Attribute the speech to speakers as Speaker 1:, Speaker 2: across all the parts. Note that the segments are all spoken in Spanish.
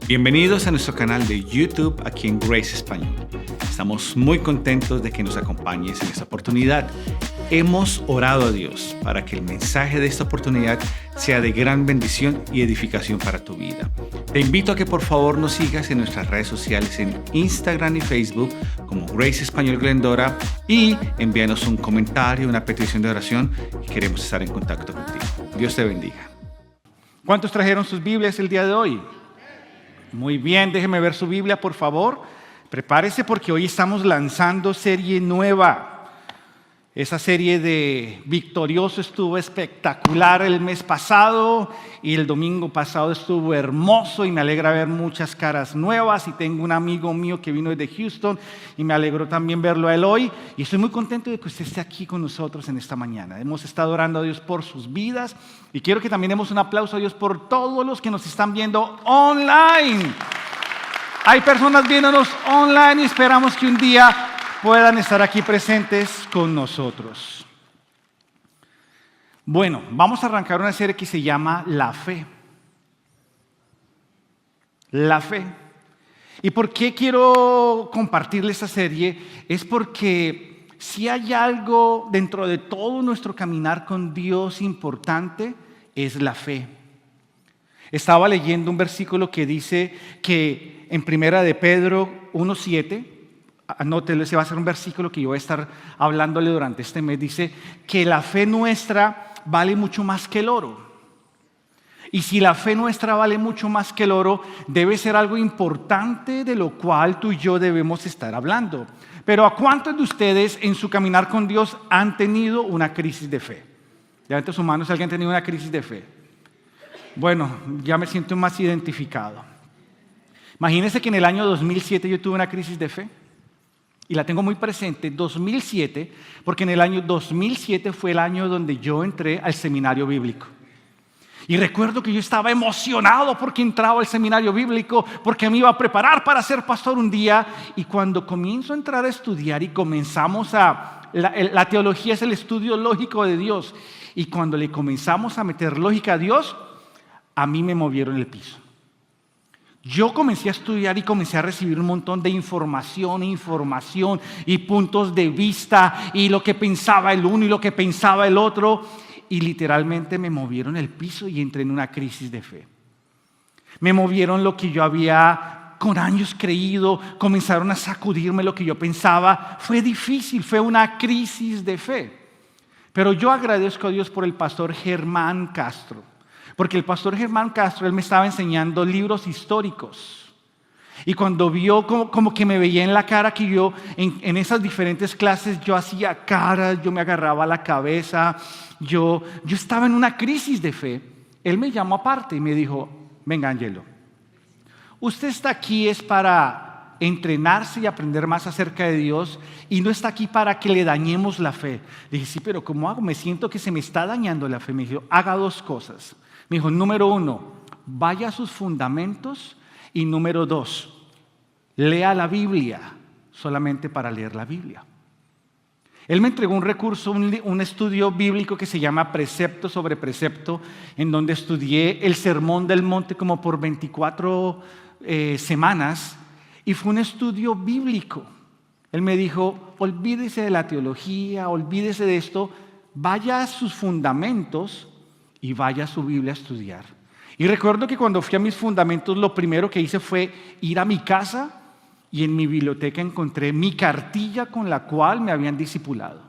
Speaker 1: Bienvenidos a nuestro canal de YouTube aquí en Grace Español. Estamos muy contentos de que nos acompañes en esta oportunidad. Hemos orado a Dios para que el mensaje de esta oportunidad sea de gran bendición y edificación para tu vida. Te invito a que por favor nos sigas en nuestras redes sociales en Instagram y Facebook como Grace Español Glendora y envíanos un comentario, una petición de oración y queremos estar en contacto contigo. Dios te bendiga. ¿Cuántos trajeron sus Biblias el día de hoy? Muy bien, déjeme ver su Biblia, por favor. Prepárese porque hoy estamos lanzando serie nueva. Esa serie de Victorioso estuvo espectacular el mes pasado y el domingo pasado estuvo hermoso y me alegra ver muchas caras nuevas y tengo un amigo mío que vino desde Houston y me alegró también verlo a él hoy y estoy muy contento de que usted esté aquí con nosotros en esta mañana. Hemos estado orando a Dios por sus vidas y quiero que también demos un aplauso a Dios por todos los que nos están viendo online. Hay personas viéndonos online y esperamos que un día puedan estar aquí presentes con nosotros. Bueno, vamos a arrancar una serie que se llama La Fe. La Fe. ¿Y por qué quiero compartirle esta serie? Es porque si hay algo dentro de todo nuestro caminar con Dios importante, es la fe. Estaba leyendo un versículo que dice que en Primera de Pedro 1:7, anótelo, ese va a ser un versículo que yo voy a estar hablándole durante este mes. Dice que la fe nuestra vale mucho más que el oro. Y si la fe nuestra vale mucho más que el oro, debe ser algo importante de lo cual tú y yo debemos estar hablando. Pero ¿a cuántos de ustedes en su caminar con Dios han tenido una crisis de fe? Levanten sus manos si alguien ha tenido una crisis de fe. Bueno, ya me siento más identificado. Imagínense que en el año 2007 yo tuve una crisis de fe. Y la tengo muy presente, 2007, porque en el año 2007 fue el año donde yo entré al seminario bíblico. Y recuerdo que yo estaba emocionado porque entraba al seminario bíblico, porque me iba a preparar para ser pastor un día. Y cuando comienzo a entrar a estudiar y comenzamos la teología es el estudio lógico de Dios. Y cuando le comenzamos a meter lógica a Dios, a mí me movieron el piso. Yo comencé a estudiar y comencé a recibir un montón de información y puntos de vista y lo que pensaba el uno y lo que pensaba el otro y literalmente me movieron el piso y entré en una crisis de fe. Me movieron lo que yo había con años creído, comenzaron a sacudirme lo que yo pensaba. Fue difícil, fue una crisis de fe. Pero yo agradezco a Dios por el pastor Germán Castro. Porque el pastor Germán Castro, él me estaba enseñando libros históricos. Y cuando vio como que me veía en la cara que yo, en esas diferentes clases, yo hacía caras, yo me agarraba la cabeza, yo estaba en una crisis de fe. Él me llamó aparte y me dijo, venga Angelo, usted está aquí es para entrenarse y aprender más acerca de Dios y no está aquí para que le dañemos la fe. Le dije, sí, pero ¿cómo hago? Me siento que se me está dañando la fe. Me dijo, haga dos cosas. Me dijo, número 1, vaya a sus fundamentos y número 2, lea la Biblia solamente para leer la Biblia. Él me entregó un recurso, un estudio bíblico que se llama Precepto sobre Precepto, en donde estudié el Sermón del Monte como por 24 semanas y fue un estudio bíblico. Él me dijo, olvídese de la teología, olvídese de esto, vaya a sus fundamentos y vaya a su Biblia a estudiar. Y recuerdo que cuando fui a mis fundamentos, lo primero que hice fue ir a mi casa y en mi biblioteca encontré mi cartilla con la cual me habían discipulado.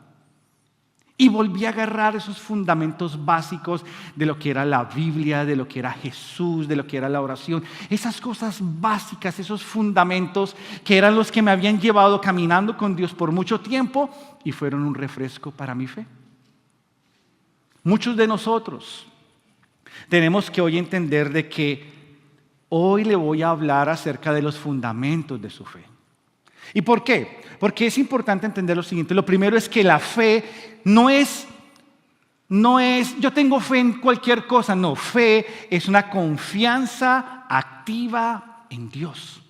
Speaker 1: Y volví a agarrar esos fundamentos básicos de lo que era la Biblia, de lo que era Jesús, de lo que era la oración. Esas cosas básicas, esos fundamentos que eran los que me habían llevado caminando con Dios por mucho tiempo y fueron un refresco para mi fe. Muchos de nosotros tenemos que hoy entender de que hoy le voy a hablar acerca de los fundamentos de su fe. ¿Y por qué? Porque es importante entender lo siguiente. Lo primero es que la fe no es yo tengo fe en cualquier cosa. No, fe es una confianza activa en Dios.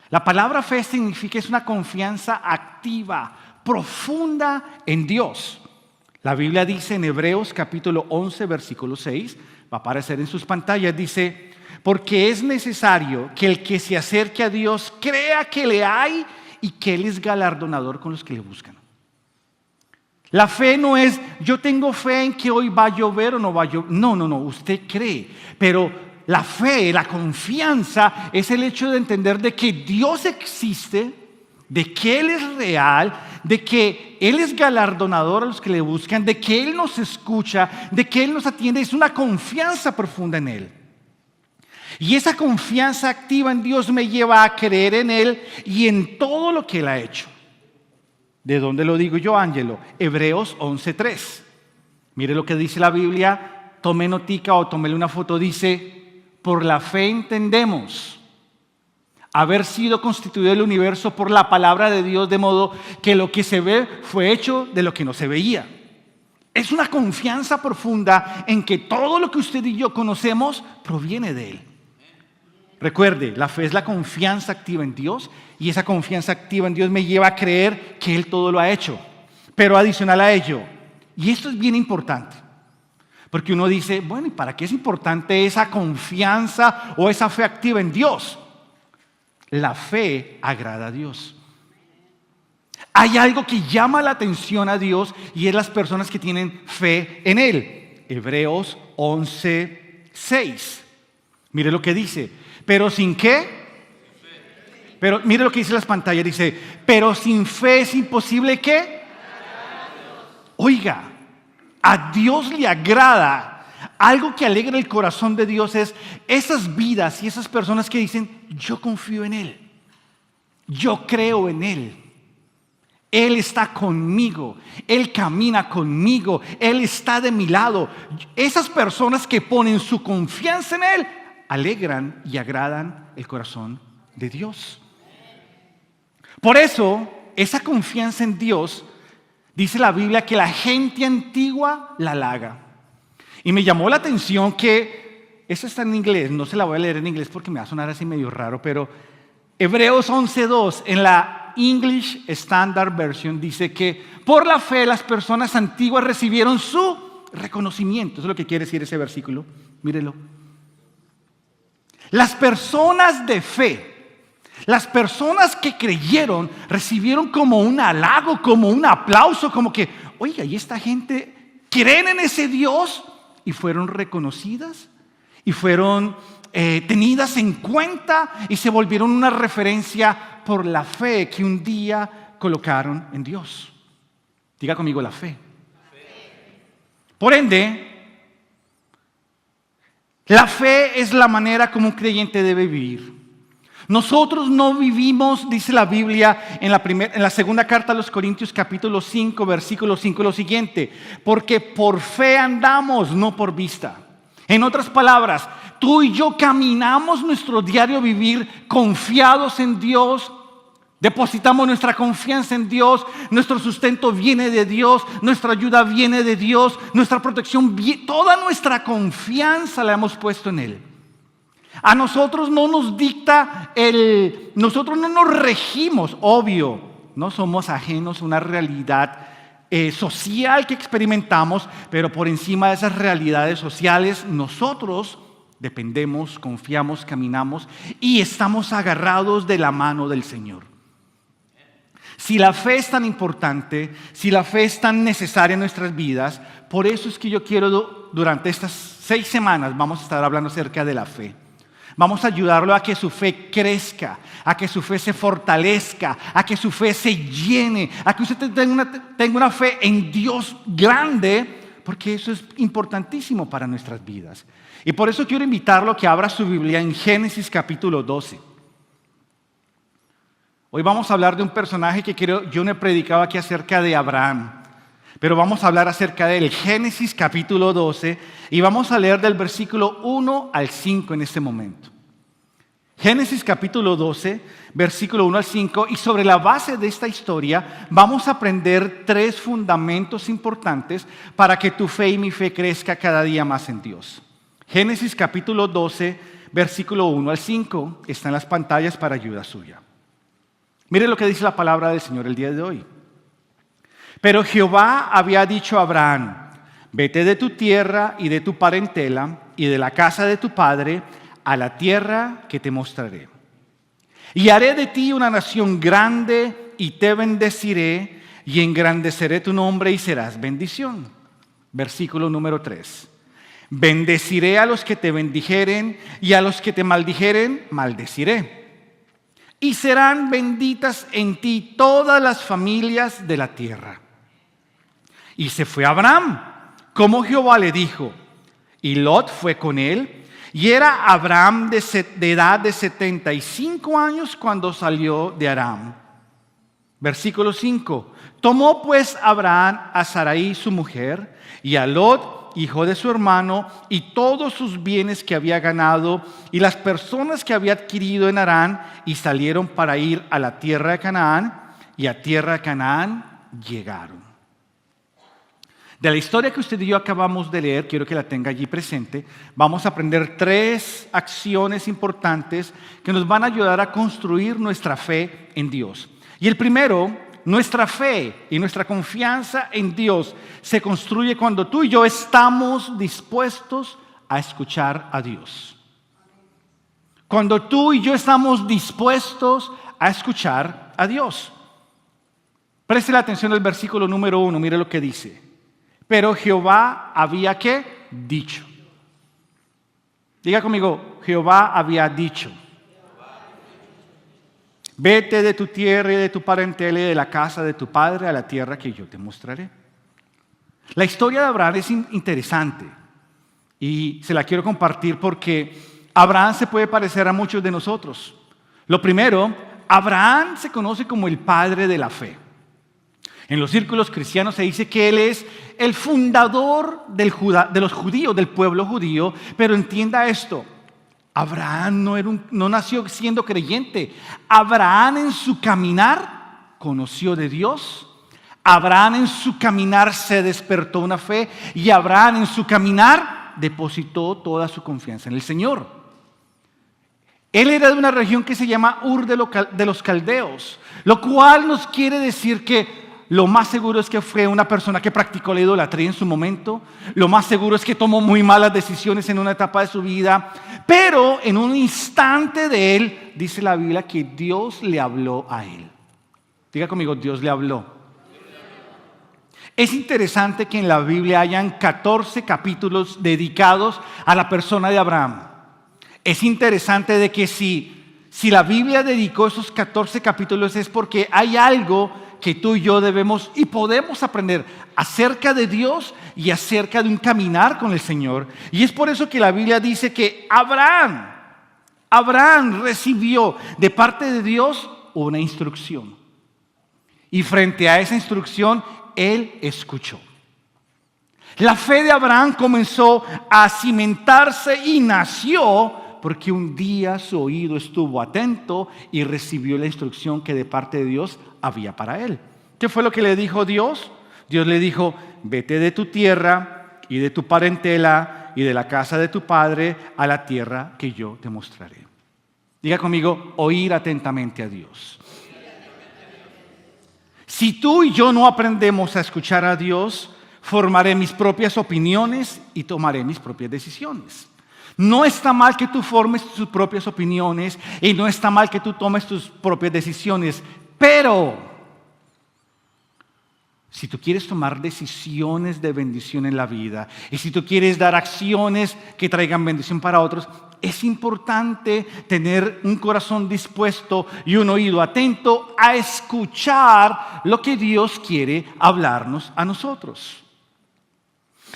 Speaker 1: La palabra fe significa es una confianza activa, profunda en Dios. La Biblia dice en Hebreos capítulo 11, versículo 6, va a aparecer en sus pantallas, dice, porque es necesario que el que se acerque a Dios crea que le hay y que Él es galardonador con los que le buscan. La fe no es, yo tengo fe en que hoy va a llover o no va a llover. No, usted cree. Pero la fe, la confianza es el hecho de entender de que Dios existe, de que Él es real, de que Él es galardonador a los que le buscan, de que Él nos escucha, de que Él nos atiende. Es una confianza profunda en Él. Y esa confianza activa en Dios me lleva a creer en Él y en todo lo que Él ha hecho. ¿De dónde lo digo yo, Ángelo? Hebreos 11:3. Mire lo que dice la Biblia. Tome notica o tómele una foto. Dice, por la fe entendemos haber sido constituido el universo por la palabra de Dios, de modo que lo que se ve fue hecho de lo que no se veía. Es una confianza profunda en que todo lo que usted y yo conocemos proviene de Él. Recuerde, la fe es la confianza activa en Dios y esa confianza activa en Dios me lleva a creer que Él todo lo ha hecho. Pero adicional a ello, y esto es bien importante, porque uno dice, bueno, ¿y para qué es importante esa confianza o esa fe activa en Dios? La fe agrada a Dios. Hay algo que llama la atención a Dios y es las personas que tienen fe en Él. Hebreos 11:6. Mire lo que dice. ¿Pero sin qué? Pero mire lo que dice en las pantallas. Dice, pero sin fe es imposible ¿qué? Oiga, a Dios le agrada. Algo que alegra el corazón de Dios es esas vidas y esas personas que dicen, yo confío en Él. Yo creo en Él. Él está conmigo, Él camina conmigo, Él está de mi lado. Esas personas que ponen su confianza en Él alegran y agradan el corazón de Dios. Por eso, esa confianza en Dios, dice la Biblia que la gente antigua la halaga. Y me llamó la atención que, eso está en inglés, no se la voy a leer en inglés porque me va a sonar así medio raro, pero Hebreos 11:2 en la English Standard Version dice que por la fe las personas antiguas recibieron su reconocimiento. Eso es lo que quiere decir ese versículo. Mírelo. Las personas de fe, las personas que creyeron, recibieron como un halago, como un aplauso, como que, oiga, ¿y esta gente creen en ese Dios? Y fueron reconocidas y fueron tenidas en cuenta y se volvieron una referencia por la fe que un día colocaron en Dios. Diga conmigo la fe. Por ende, la fe es la manera como un creyente debe vivir. Nosotros no vivimos, dice la Biblia en la segunda carta a los Corintios capítulo 5, versículo 5, lo siguiente, porque por fe andamos, no por vista. En otras palabras, tú y yo caminamos nuestro diario vivir confiados en Dios, depositamos nuestra confianza en Dios, nuestro sustento viene de Dios, nuestra ayuda viene de Dios, nuestra protección, toda nuestra confianza la hemos puesto en Él. A nosotros no nos dicta nosotros no nos regimos, obvio, no somos ajenos a una realidad social que experimentamos, pero por encima de esas realidades sociales nosotros dependemos, confiamos, caminamos y estamos agarrados de la mano del Señor. Si la fe es tan importante, si la fe es tan necesaria en nuestras vidas, por eso es que yo quiero durante estas 6 semanas vamos a estar hablando acerca de la fe. Vamos a ayudarlo a que su fe crezca, a que su fe se fortalezca, a que su fe se llene, a que usted tenga una fe en Dios grande, porque eso es importantísimo para nuestras vidas. Y por eso quiero invitarlo a que abra su Biblia en Génesis capítulo 12. Hoy vamos a hablar de un personaje que yo no he predicado aquí acerca de Abraham, pero vamos a hablar acerca de él. Génesis capítulo 12 y vamos a leer del versículo 1 al 5 en este momento. Génesis capítulo 12, versículo 1 al 5, y sobre la base de esta historia vamos a aprender 3 fundamentos importantes para que tu fe y mi fe crezca cada día más en Dios. Génesis capítulo 12, versículo 1 al 5, está en las pantallas para ayuda suya. Mire lo que dice la palabra del Señor el día de hoy. Pero Jehová había dicho a Abraham, vete de tu tierra y de tu parentela y de la casa de tu padre a la tierra que te mostraré. Y haré de ti una nación grande y te bendeciré y engrandeceré tu nombre y serás bendición. Versículo número 3. Bendeciré a los que te bendijeren y a los que te maldijeren, maldeciré. Y serán benditas en ti todas las familias de la tierra. Y se fue Abraham, como Jehová le dijo, y Lot fue con él, y era Abraham de edad de 75 años cuando salió de Aram. Versículo 5. Tomó pues Abraham a Sarai su mujer, y a Lot, hijo de su hermano, y todos sus bienes que había ganado, y las personas que había adquirido en Harán, y salieron para ir a la tierra de Canaán, y a tierra de Canaán llegaron. De la historia que usted y yo acabamos de leer, quiero que la tenga allí presente, vamos a aprender 3 acciones importantes que nos van a ayudar a construir nuestra fe en Dios. Y el primero, nuestra fe y nuestra confianza en Dios se construye cuando tú y yo estamos dispuestos a escuchar a Dios. Cuando tú y yo estamos dispuestos a escuchar a Dios. Preste la atención al versículo número 1, mire lo que dice. Pero Jehová había ¿qué? Dicho. Diga conmigo, Jehová había dicho. Vete de tu tierra y de tu parentela y de la casa de tu padre a la tierra que yo te mostraré. La historia de Abraham es interesante y se la quiero compartir porque Abraham se puede parecer a muchos de nosotros. Lo primero, Abraham se conoce como el padre de la fe. En los círculos cristianos se dice que él es el fundador de los judíos, del pueblo judío, pero entienda esto. Abraham no nació siendo creyente. Abraham en su caminar conoció de Dios. Abraham en su caminar se despertó una fe y Abraham en su caminar depositó toda su confianza en el Señor. Él era de una región que se llama Ur de los Caldeos, lo cual nos quiere decir que lo más seguro es que fue una persona que practicó la idolatría en su momento. Lo más seguro es que tomó muy malas decisiones en una etapa de su vida. Pero en un instante de él, dice la Biblia que Dios le habló a él. Diga conmigo, Dios le habló. Es interesante que en la Biblia hayan 14 capítulos dedicados a la persona de Abraham. Es interesante de que si la Biblia dedicó esos 14 capítulos es porque hay algo que tú y yo debemos y podemos aprender acerca de Dios y acerca de un caminar con el Señor. Y es por eso que la Biblia dice que Abraham recibió de parte de Dios una instrucción. Y frente a esa instrucción, él escuchó. La fe de Abraham comenzó a cimentarse y nació porque un día su oído estuvo atento y recibió la instrucción que de parte de Dios había para él. ¿Qué fue lo que le dijo Dios? Dios le dijo, vete de tu tierra y de tu parentela y de la casa de tu padre a la tierra que yo te mostraré. Diga conmigo, oír atentamente a Dios. Si tú y yo no aprendemos a escuchar a Dios, formaré mis propias opiniones y tomaré mis propias decisiones. No está mal que tú formes tus propias opiniones y no está mal que tú tomes tus propias decisiones, pero si tú quieres tomar decisiones de bendición en la vida y si tú quieres dar acciones que traigan bendición para otros, es importante tener un corazón dispuesto y un oído atento a escuchar lo que Dios quiere hablarnos a nosotros.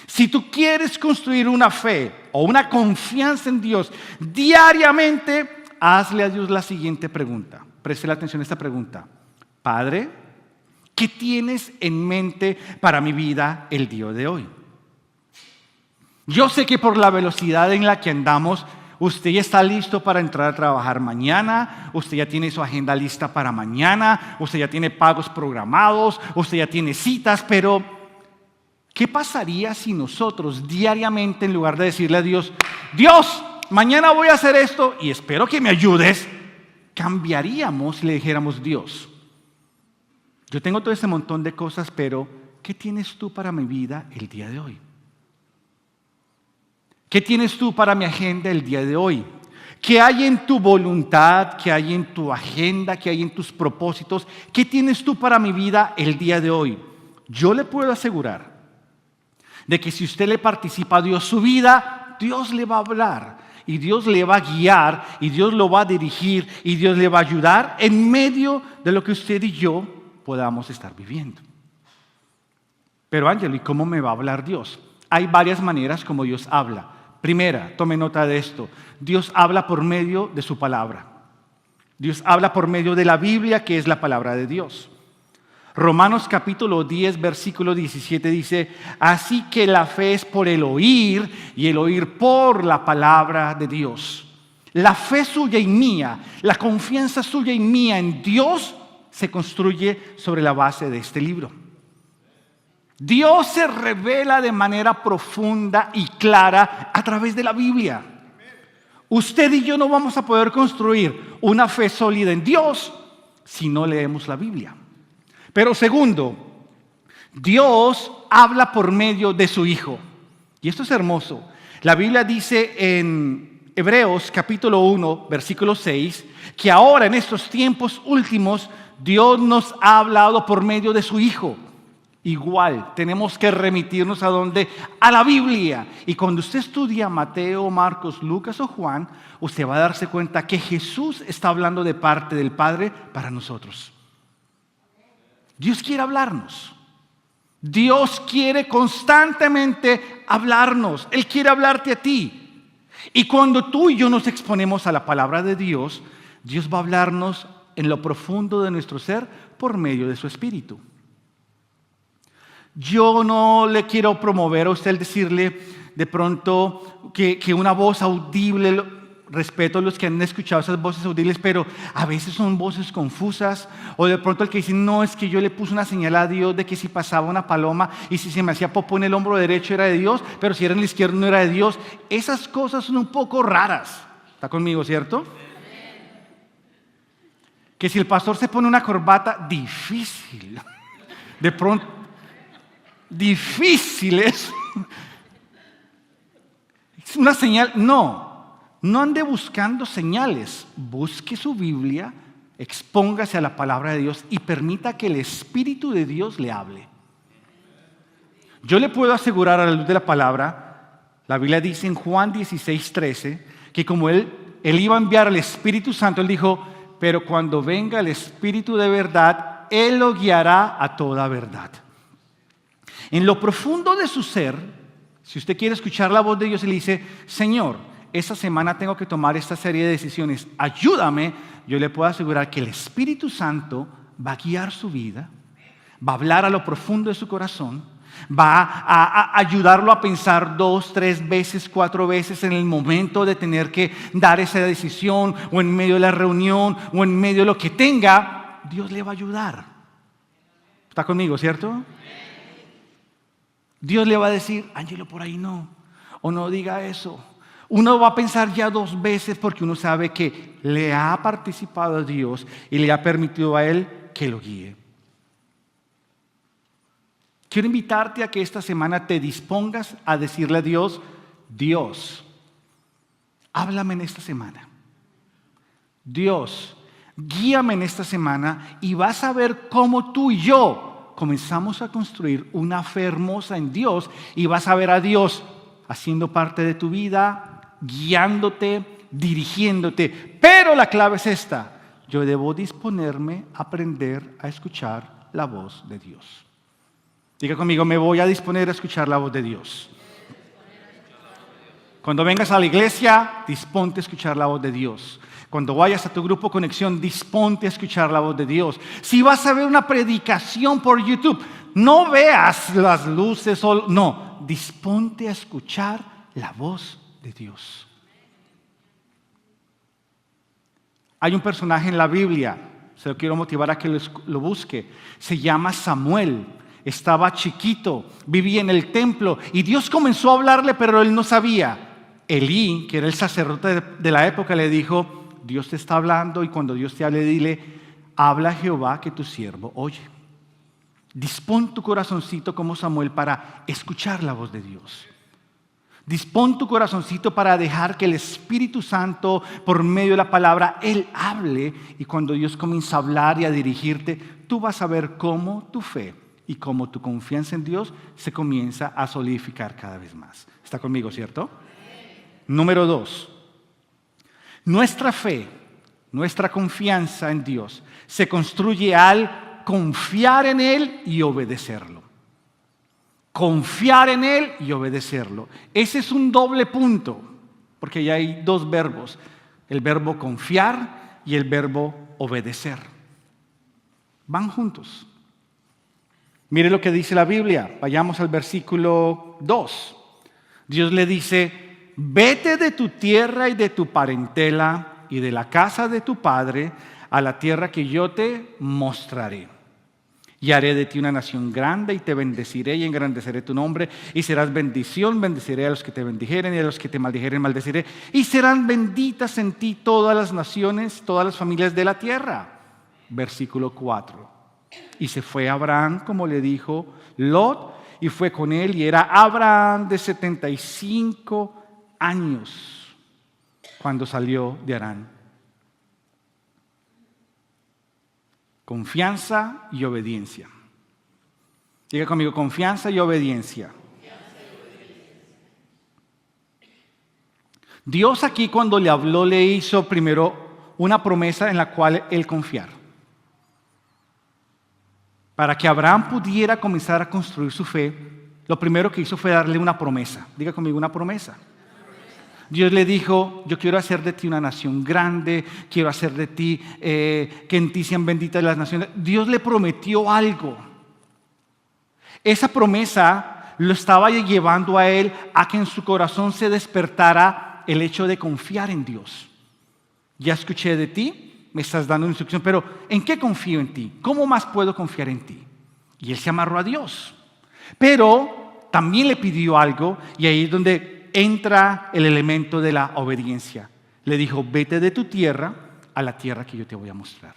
Speaker 1: Si tú quieres construir una fe o una confianza en Dios diariamente, hazle a Dios la siguiente pregunta. Preste la atención a esta pregunta. Padre, ¿qué tienes en mente para mi vida el día de hoy? Yo sé que por la velocidad en la que andamos, usted ya está listo para entrar a trabajar mañana, usted ya tiene su agenda lista para mañana, usted ya tiene pagos programados, usted ya tiene citas, pero ¿qué pasaría si nosotros diariamente, en lugar de decirle a Dios, Dios, mañana voy a hacer esto y espero que me ayudes, cambiaríamos y le dijéramos, Dios, yo tengo todo ese montón de cosas, pero ¿qué tienes tú para mi vida el día de hoy? ¿Qué tienes tú para mi agenda el día de hoy? ¿Qué hay en tu voluntad? ¿Qué hay en tu agenda? ¿Qué hay en tus propósitos? ¿Qué tienes tú para mi vida el día de hoy? Yo le puedo asegurar de que si usted le participa a Dios su vida, Dios le va a hablar y Dios le va a guiar y Dios lo va a dirigir y Dios le va a ayudar en medio de lo que usted y yo podamos estar viviendo. Pero Ángelo, ¿y cómo me va a hablar Dios? Hay varias maneras como Dios habla. Primera, tome nota de esto. Dios habla por medio de su palabra. Dios habla por medio de la Biblia, que es la palabra de Dios. Romanos capítulo 10, versículo 17 dice: así que la fe es por el oír y el oír por la palabra de Dios. La fe suya y mía, la confianza suya y mía en Dios se construye sobre la base de este libro. Dios se revela de manera profunda y clara a través de la Biblia. Usted y yo no vamos a poder construir una fe sólida en Dios si no leemos la Biblia. Pero segundo, Dios habla por medio de su Hijo. Y esto es hermoso. La Biblia dice en Hebreos capítulo 1, versículo 6, que ahora en estos tiempos últimos Dios nos ha hablado por medio de su Hijo. Igual, tenemos que remitirnos ¿a dónde? A la Biblia. Y cuando usted estudia Mateo, Marcos, Lucas o Juan, usted va a darse cuenta que Jesús está hablando de parte del Padre para nosotros. Dios quiere hablarnos. Dios quiere constantemente hablarnos. Él quiere hablarte a ti. Y cuando tú y yo nos exponemos a la palabra de Dios, Dios va a hablarnos en lo profundo de nuestro ser por medio de su Espíritu. Yo no le quiero promover a usted el decirle de pronto que una voz audible, respeto a los que han escuchado esas voces audibles, pero a veces son voces confusas, o de pronto el que dice, no, es que yo le puse una señal a Dios de que si pasaba una paloma y si se me hacía popó en el hombro derecho era de Dios, pero si era en el izquierdo no era de Dios. Esas cosas son un poco raras. ¿Está conmigo, cierto? Que si el pastor se pone una corbata, difícil. De pronto, difícil es una señal. No ande buscando señales. Busque su Biblia, expóngase a la palabra de Dios y permita que el Espíritu de Dios le hable. Yo le puedo asegurar a la luz de la palabra, la Biblia dice en Juan 16:13 que como él iba a enviar al Espíritu Santo, él dijo, pero cuando venga el Espíritu de verdad, Él lo guiará a toda verdad. En lo profundo de su ser, si usted quiere escuchar la voz de Dios y le dice, Señor, esta semana tengo que tomar esta serie de decisiones, ayúdame, yo le puedo asegurar que el Espíritu Santo va a guiar su vida, va a hablar a lo profundo de su corazón, va a ayudarlo a pensar 2, 3 veces, 4 veces en el momento de tener que dar esa decisión, o en medio de la reunión, o en medio de lo que tenga, Dios le va a ayudar. ¿Está conmigo, cierto? Dios le va a decir, Ángelo, por ahí no, o no diga eso. Uno va a pensar ya 2 veces porque uno sabe que le ha participado a Dios y le ha permitido a Él que lo guíe. Quiero invitarte a que esta semana te dispongas a decirle a Dios, Dios, háblame en esta semana. Dios, guíame en esta semana y vas a ver cómo tú y yo comenzamos a construir una fe hermosa en Dios y vas a ver a Dios haciendo parte de tu vida, guiándote, dirigiéndote. Pero la clave es esta, yo debo disponerme a aprender a escuchar la voz de Dios. Diga conmigo, me voy a disponer a escuchar la voz de Dios. Cuando vengas a la iglesia, disponte a escuchar la voz de Dios. Cuando vayas a tu grupo Conexión, disponte a escuchar la voz de Dios. Si vas a ver una predicación por YouTube, no veas las luces, no, disponte a escuchar la voz de Dios. Hay un personaje en la Biblia, se lo quiero motivar a que lo busque, se llama Samuel. Estaba chiquito, vivía en el templo y Dios comenzó a hablarle, pero él no sabía. Elí, que era el sacerdote de la época, le dijo, Dios te está hablando y cuando Dios te hable, dile, habla Jehová que tu siervo oye. Dispón tu corazoncito como Samuel para escuchar la voz de Dios. Dispón tu corazoncito para dejar que el Espíritu Santo, por medio de la palabra, Él hable. Y cuando Dios comienza a hablar y a dirigirte, tú vas a ver cómo tu fe y cómo tu confianza en Dios se comienza a solidificar cada vez más. ¿Está conmigo, cierto? Número 2. Nuestra fe, nuestra confianza en Dios se construye al confiar en Él y obedecerlo. Confiar en Él y obedecerlo. Ese es un doble punto, porque ya hay dos verbos, el verbo confiar y el verbo obedecer. Van juntos. Mire lo que dice la Biblia, vayamos al versículo 2. Dios le dice, vete de tu tierra y de tu parentela y de la casa de tu padre a la tierra que yo te mostraré. Y haré de ti una nación grande y te bendeciré y engrandeceré tu nombre y serás bendición. Bendeciré a los que te bendijeren y a los que te maldijeren maldeciré. Y serán benditas en ti todas las naciones, todas las familias de la tierra. Versículo 4. Y se fue Abraham como le dijo Lot y fue con él y era Abraham de 75 años cuando salió de Harán. Confianza y obediencia. Diga conmigo, confianza y obediencia. Dios aquí cuando le habló le hizo primero una promesa en la cual él confiara. Para que Abraham pudiera comenzar a construir su fe, lo primero que hizo fue darle una promesa. Diga conmigo, una promesa. Dios le dijo, yo quiero hacer de ti una nación grande, quiero hacer de ti, que en ti sean benditas las naciones. Dios le prometió algo. Esa promesa lo estaba llevando a él a que en su corazón se despertara el hecho de confiar en Dios. Ya escuché de ti, me estás dando instrucción, pero ¿en qué confío en ti? ¿Cómo más puedo confiar en ti? Y él se amarró a Dios. Pero también le pidió algo y ahí es donde entra el elemento de la obediencia. Le dijo, vete de tu tierra a la tierra que yo te voy a mostrar.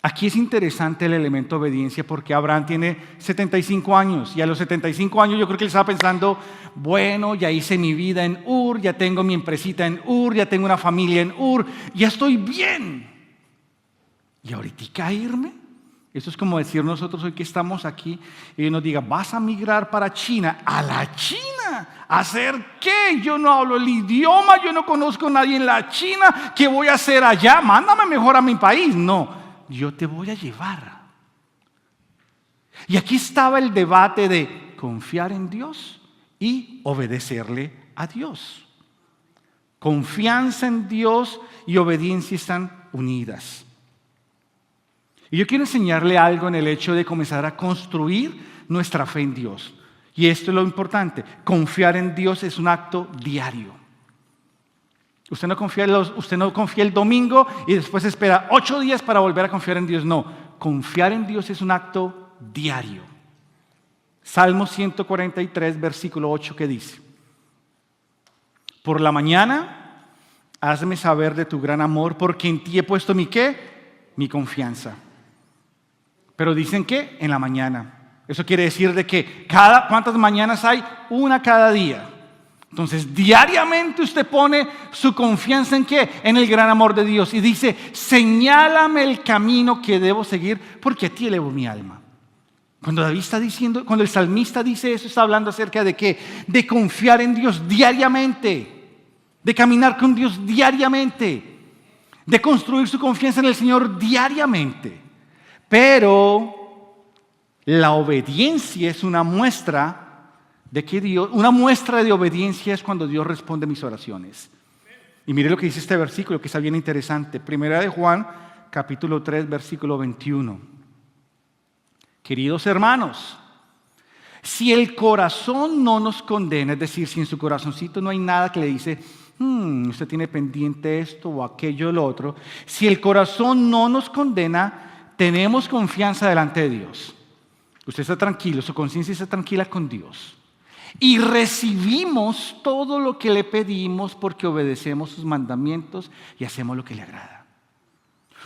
Speaker 1: Aquí es interesante el elemento de obediencia porque Abraham tiene 75 años y a los 75 años yo creo que él estaba pensando, bueno, ya hice mi vida en Ur, ya tengo mi empresita en Ur, ya tengo una familia en Ur, ya estoy bien. ¿Y ahorita irme? Eso es como decir nosotros hoy que estamos aquí y nos diga, vas a migrar para China. ¿A la China? ¿A hacer qué? Yo no hablo el idioma, yo no conozco a nadie en la China. ¿Qué voy a hacer allá? Mándame mejor a mi país. No, yo te voy a llevar. Y aquí estaba el debate de confiar en Dios y obedecerle a Dios. Confianza en Dios y obediencia están unidas. Y yo quiero enseñarle algo en el hecho de comenzar a construir nuestra fe en Dios. Y esto es lo importante. Confiar en Dios es un acto diario. Usted no confía el domingo y después espera 8 días para volver a confiar en Dios. No, confiar en Dios es un acto diario. Salmo 143, versículo 8, ¿qué dice? Por la mañana, hazme saber de tu gran amor, porque en ti he puesto mi ¿qué? Mi confianza. Pero dicen que en la mañana. Eso quiere decir de que ¿cuántas mañanas hay? Una cada día. Entonces, diariamente usted pone su confianza ¿en qué? En el gran amor de Dios. Y dice, señálame el camino que debo seguir, porque a ti elevo mi alma. Cuando David está diciendo, cuando el salmista dice eso, está hablando acerca de qué? De confiar en Dios diariamente. De caminar con Dios diariamente. De construir su confianza en el Señor diariamente. Pero la obediencia es una muestra de que una muestra de obediencia es cuando Dios responde mis oraciones. Y mire lo que dice este versículo que está bien interesante. Primera de Juan, capítulo 3, versículo 21. Queridos hermanos, si el corazón no nos condena, es decir, si en su corazoncito no hay nada que le dice, usted tiene pendiente esto o aquello o lo otro, si el corazón no nos condena, tenemos confianza delante de Dios. Usted está tranquilo, su conciencia está tranquila con Dios. Y recibimos todo lo que le pedimos porque obedecemos sus mandamientos y hacemos lo que le agrada.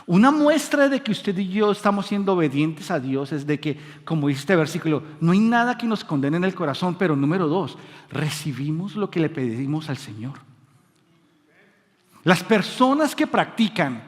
Speaker 1: Una muestra de que usted y yo estamos siendo obedientes a Dios es de que, como dice este versículo, no hay nada que nos condene en el corazón, pero número 2, recibimos lo que le pedimos al Señor. Las personas que practican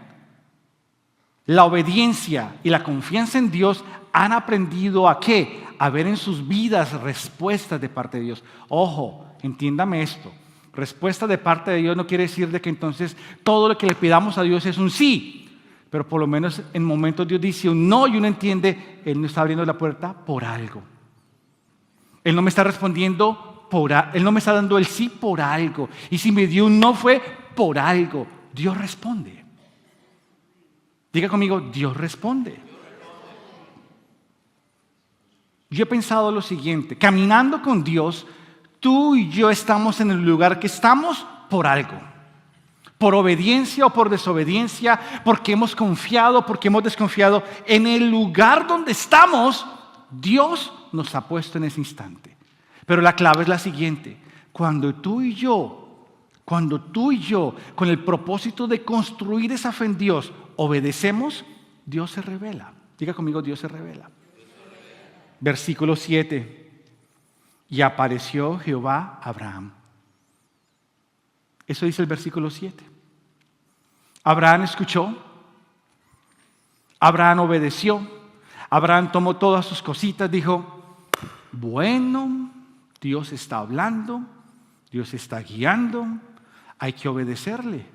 Speaker 1: la obediencia y la confianza en Dios han aprendido ¿a qué? A ver en sus vidas respuestas de parte de Dios. Ojo, entiéndame esto. Respuesta de parte de Dios no quiere decir de que entonces todo lo que le pidamos a Dios es un sí. Pero por lo menos en momentos Dios dice un no y uno entiende, Él no está abriendo la puerta por algo. Él no me está respondiendo Él no me está dando el sí por algo. Y si me dio un no fue por algo. Dios responde. Diga conmigo, Dios responde. Yo he pensado lo siguiente, caminando con Dios, tú y yo estamos en el lugar que estamos por algo. Por obediencia o por desobediencia, porque hemos confiado, porque hemos desconfiado. En el lugar donde estamos, Dios nos ha puesto en ese instante. Pero la clave es la siguiente, cuando tú y yo, con el propósito de construir esa fe en Dios, obedecemos, Dios se revela. Diga conmigo, Dios se revela. Versículo 7. Y apareció Jehová a Abraham. Eso dice el versículo 7. Abraham escuchó. Abraham obedeció. Abraham tomó todas sus cositas, dijo, bueno, Dios está hablando, Dios está guiando, hay que obedecerle.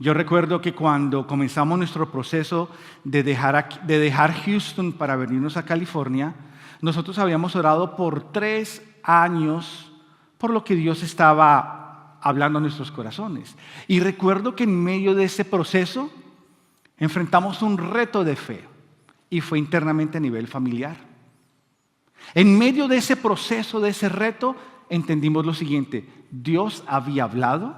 Speaker 1: Yo recuerdo que cuando comenzamos nuestro proceso de dejar Houston para venirnos a California, nosotros habíamos orado por 3 años por lo que Dios estaba hablando a nuestros corazones. Y recuerdo que en medio de ese proceso enfrentamos un reto de fe y fue internamente a nivel familiar. En medio de ese proceso, de ese reto, entendimos lo siguiente: Dios había hablado,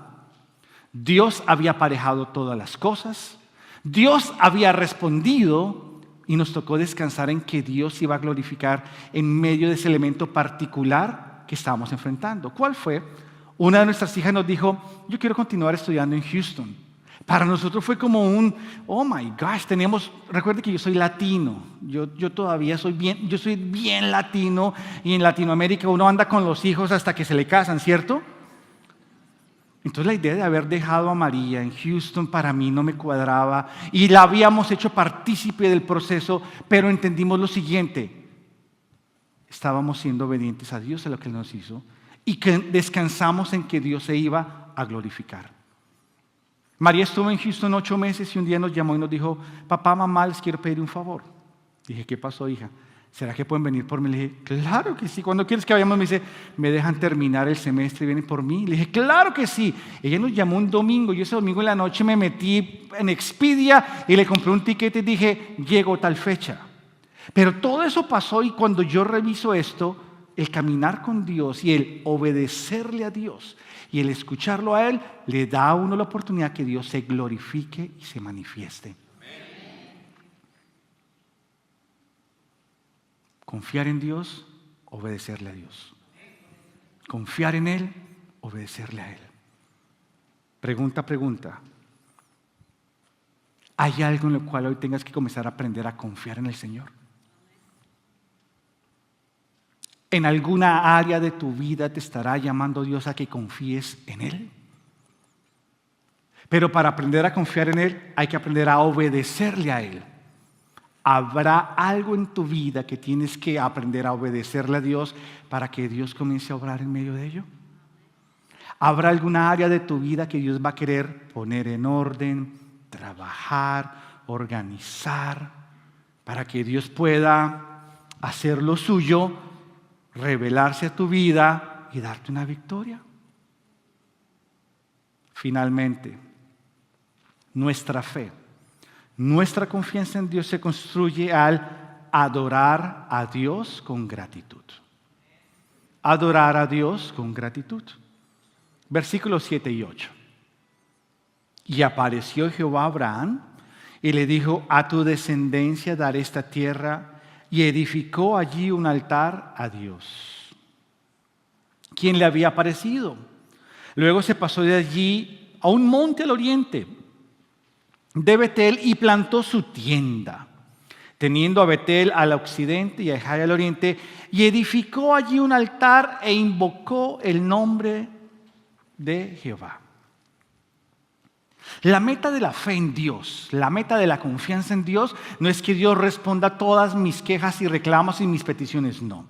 Speaker 1: Dios había aparejado todas las cosas, Dios había respondido y nos tocó descansar en que Dios iba a glorificar en medio de ese elemento particular que estábamos enfrentando. ¿Cuál fue? Una de nuestras hijas nos dijo, yo quiero continuar estudiando en Houston. Para nosotros fue como un, oh my gosh, recuerde que yo soy latino, yo todavía soy bien latino, y en Latinoamérica uno anda con los hijos hasta que se le casan, ¿cierto? Entonces la idea de haber dejado a María en Houston para mí no me cuadraba y la habíamos hecho partícipe del proceso, pero entendimos lo siguiente: estábamos siendo obedientes a Dios en lo que Él nos hizo y que descansamos en que Dios se iba a glorificar. María estuvo en Houston 8 meses y un día nos llamó y nos dijo, papá, mamá, les quiero pedir un favor. Dije, ¿qué pasó, hija? ¿Será que pueden venir por mí? Le dije, claro que sí. ¿Cuándo quieres que vayamos? Me dice, ¿me dejan terminar el semestre y vienen por mí? Le dije, claro que sí. Ella nos llamó un domingo. Yo ese domingo en la noche me metí en Expedia y le compré un tiquete y dije, llego tal fecha. Pero todo eso pasó y cuando yo reviso esto, el caminar con Dios y el obedecerle a Dios y el escucharlo a Él, le da a uno la oportunidad que Dios se glorifique y se manifieste. Confiar en Dios, obedecerle a Dios. Confiar en Él, obedecerle a Él. Pregunta. ¿Hay algo en lo cual hoy tengas que comenzar a aprender a confiar en el Señor? ¿En alguna área de tu vida te estará llamando Dios a que confíes en Él? Pero para aprender a confiar en Él hay que aprender a obedecerle a Él. ¿Habrá algo en tu vida que tienes que aprender a obedecerle a Dios para que Dios comience a obrar en medio de ello? ¿Habrá alguna área de tu vida que Dios va a querer poner en orden, trabajar, organizar, para que Dios pueda hacer lo suyo, revelarse a tu vida y darte una victoria? Finalmente, nuestra fe, nuestra confianza en Dios se construye al adorar a Dios con gratitud. Adorar a Dios con gratitud. Versículos 7 y 8. Y apareció Jehová a Abraham y le dijo, a tu descendencia daré esta tierra, y edificó allí un altar a Dios. ¿Quién le había aparecido? Luego se pasó de allí a un monte al oriente. de Betel y plantó su tienda, teniendo a Betel al occidente y a Jai al oriente, y edificó allí un altar e invocó el nombre de Jehová. La meta de la fe en Dios, la meta de la confianza en Dios, no es que Dios responda a todas mis quejas y reclamos y mis peticiones, no.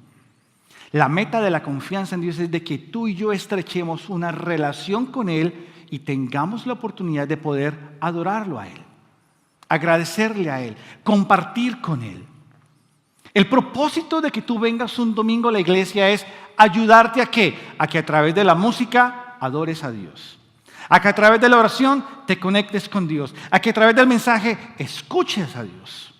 Speaker 1: La meta de la confianza en Dios es de que tú y yo estrechemos una relación con Él y tengamos la oportunidad de poder adorarlo a Él, agradecerle a Él, compartir con Él. El propósito de que tú vengas un domingo a la iglesia es ayudarte ¿a qué? A que a través de la música adores a Dios. A que a través de la oración te conectes con Dios. A que a través del mensaje escuches a Dios.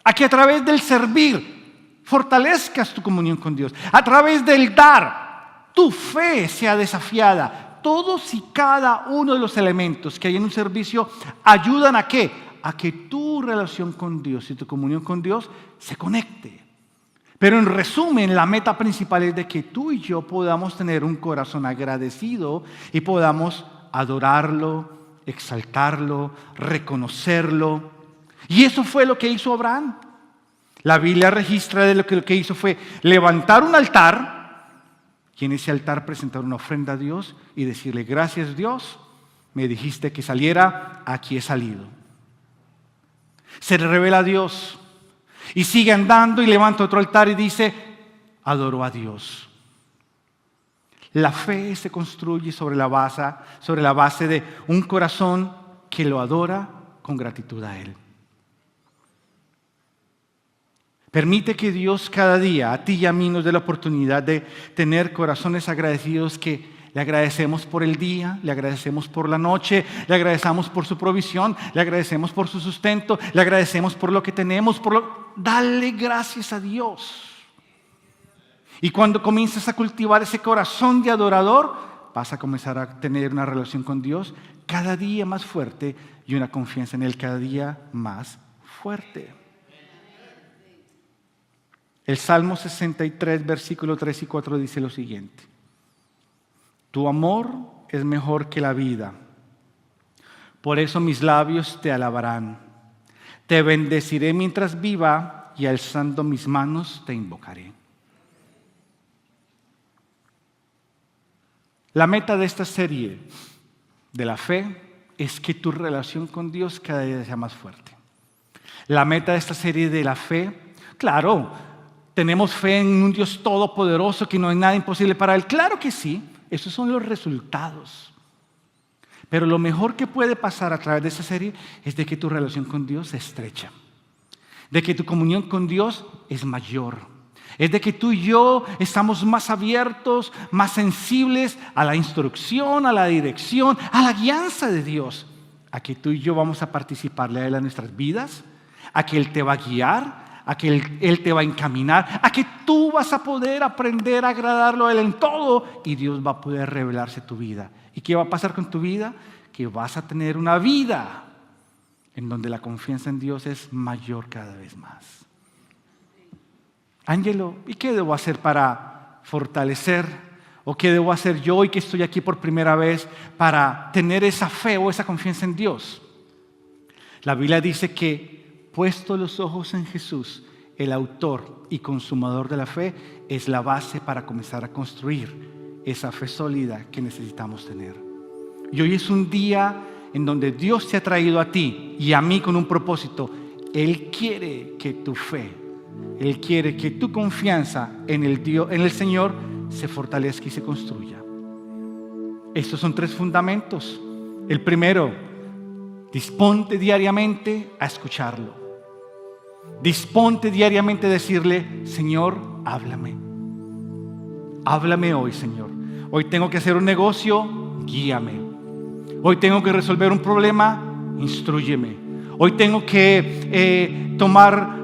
Speaker 1: A que a través del servir fortalezcas tu comunión con Dios. A través del dar tu fe sea desafiada. Todos y cada uno de los elementos que hay en un servicio ayudan ¿a qué? A que tu relación con Dios y tu comunión con Dios se conecte. Pero en resumen, la meta principal es de que tú y yo podamos tener un corazón agradecido y podamos adorarlo, exaltarlo, reconocerlo. Y eso fue lo que hizo Abraham. La Biblia registra de lo que hizo fue levantar un altar y en ese altar presentar una ofrenda a Dios y decirle: gracias Dios, me dijiste que saliera, aquí he salido. Se le revela a Dios y sigue andando y levanta otro altar y dice: adoró a Dios. La fe se construye sobre la base de un corazón que lo adora con gratitud a Él. Permite que Dios cada día a ti y a mí nos dé la oportunidad de tener corazones agradecidos, que le agradecemos por el día, le agradecemos por la noche, le agradecemos por su provisión, le agradecemos por su sustento, le agradecemos por lo que tenemos, dale gracias a Dios. Y cuando comienzas a cultivar ese corazón de adorador, vas a comenzar a tener una relación con Dios cada día más fuerte y una confianza en Él cada día más fuerte. El Salmo 63, versículos 3 y 4 dice lo siguiente: tu amor es mejor que la vida, por eso mis labios te alabarán. Te bendeciré mientras viva y alzando mis manos te invocaré. La meta de esta serie de la fe es que tu relación con Dios cada día sea más fuerte. La meta de esta serie de la fe, claro, tenemos fe en un Dios todopoderoso que no hay nada imposible para Él. Claro que sí, esos son los resultados. Pero lo mejor que puede pasar a través de esta serie es de que tu relación con Dios se estrecha, de que tu comunión con Dios es mayor. Es de que tú y yo estamos más abiertos, más sensibles a la instrucción, a la dirección, a la guianza de Dios. A que tú y yo vamos a participarle a Él en nuestras vidas, a que Él te va a guiar, a que Él te va a encaminar, a que tú vas a poder aprender a agradarlo a Él en todo y Dios va a poder revelarse tu vida. ¿Y qué va a pasar con tu vida? Que vas a tener una vida en donde la confianza en Dios es mayor cada vez más. Ángelo, ¿y qué debo hacer para fortalecer? ¿O qué debo hacer yo hoy que estoy aquí por primera vez para tener esa fe o esa confianza en Dios? La Biblia dice que puesto los ojos en Jesús, el autor y consumador de la fe, es la base para comenzar a construir esa fe sólida que necesitamos tener. Y hoy es un día en donde Dios te ha traído a ti y a mí con un propósito. Él quiere que tu fe, Él quiere que tu confianza en el Señor se fortalezca y se construya. Estos son 3 fundamentos. El primero, disponte diariamente a escucharlo. Disponte diariamente a decirle: Señor, háblame. Háblame hoy, Señor. Hoy tengo que hacer un negocio, guíame. Hoy tengo que resolver un problema, instrúyeme. Hoy tengo que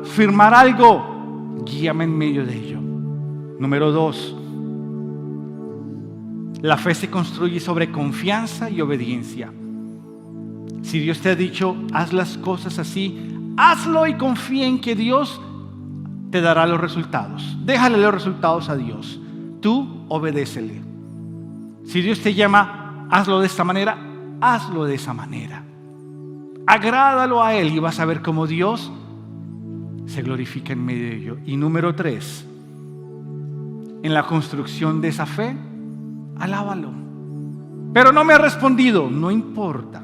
Speaker 1: firmar algo, guíame en medio de ello. Número 2, la fe se construye sobre confianza y obediencia. Si Dios te ha dicho, haz las cosas así, hazlo y confía en que Dios te dará los resultados. Déjale los resultados a Dios. Tú obedécele. Si Dios te llama, hazlo de esta manera, hazlo de esa manera. Agrádalo a Él y vas a ver cómo Dios se glorifica en medio de ello. Y número 3, en la construcción de esa fe, alábalo. Pero no me ha respondido, no importa.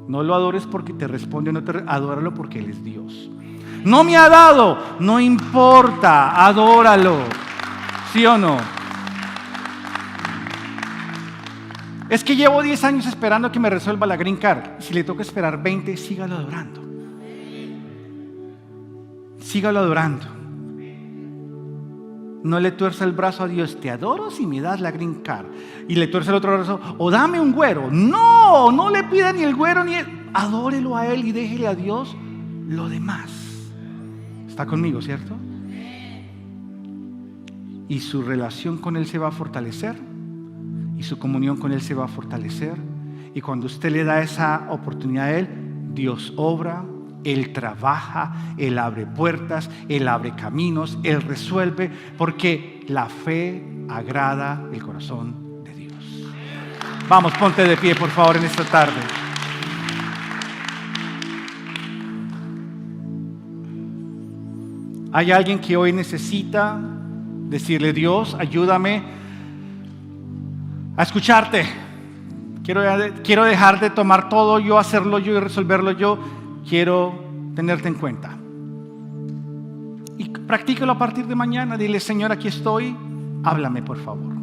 Speaker 1: No lo adores porque te responde o no te adóralo porque Él es Dios. No me ha dado, no importa, adóralo. ¿Sí o no? Es que llevo 10 años esperando que me resuelva la green card. Si le toca esperar 20, sígalo adorando. Sígalo adorando. No le tuerza el brazo a Dios. Te adoro si me das la green card. Y le tuerce el otro brazo. O dame un güero. No, no le pida ni el güero ni el... Adórelo a Él y déjele a Dios lo demás. ¿Está conmigo, cierto? Y su relación con Él se va a fortalecer. Y su comunión con Él se va a fortalecer. Y cuando usted le da esa oportunidad a Él, Dios obra, Él trabaja, Él abre puertas, Él abre caminos, Él resuelve, porque la fe agrada el corazón de Dios. Vamos, ponte de pie, por favor, en esta tarde. Hay alguien que hoy necesita decirle: Dios, ayúdame a escucharte. Quiero dejar de tomar todo yo, hacerlo yo y resolverlo yo. Quiero tenerte en cuenta. Y practícalo a partir de mañana. Dile: Señor, aquí estoy, háblame por favor.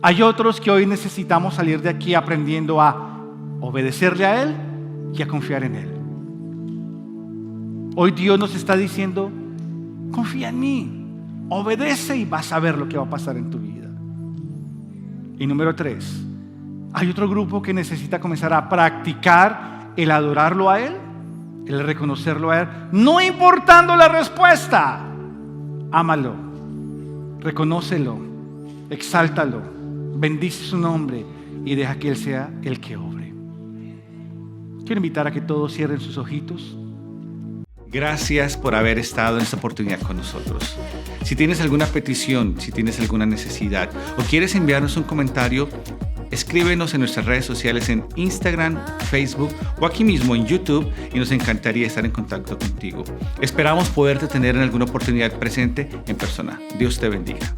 Speaker 1: Hay otros que hoy necesitamos salir de aquí aprendiendo a obedecerle a Él y a confiar en Él. Hoy Dios nos está diciendo: confía en mí, obedece y vas a ver lo que va a pasar en tu vida. Y número 3, hay otro grupo que necesita comenzar a practicar el adorarlo a Él, el reconocerlo a Él, no importando la respuesta. Ámalo, reconócelo, exáltalo, bendice su nombre y deja que Él sea el que obre. Quiero invitar a que todos cierren sus ojitos. Gracias por haber estado en esta oportunidad con nosotros. Si tienes alguna petición, si tienes alguna necesidad o quieres enviarnos un comentario, escríbenos en nuestras redes sociales en Instagram, Facebook o aquí mismo en YouTube y nos encantaría estar en contacto contigo. Esperamos poderte tener en alguna oportunidad presente en persona. Dios te bendiga.